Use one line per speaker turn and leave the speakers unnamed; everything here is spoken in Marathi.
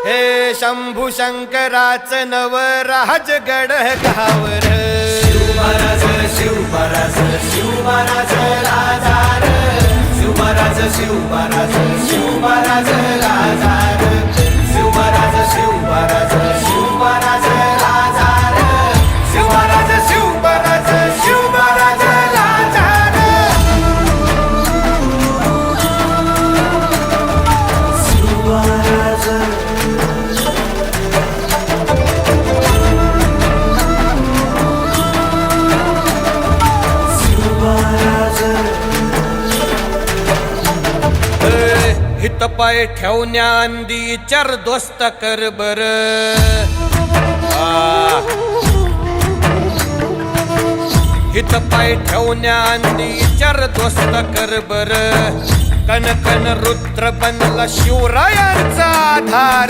हे शंभू शंकराचं नवराज गड गावर
शिवमहाराज शिवमहाराज शिवमहाराज राजार शिवमहाराज शिवमहाराज शिवमहाराज राजार शिवमहाराज शिवमहाराज शिवमहाराज राजार शिवमहाराज शिवमहाराज शिवमहाराज राजार शिवमहाराज
हित पाय ठेवण्या अंदी चर दोस्त कर बर हित पाय ठेवण्या अंदी चर दोस्त कर बर कन कन रुद्र बनला शिवरायांचा आधार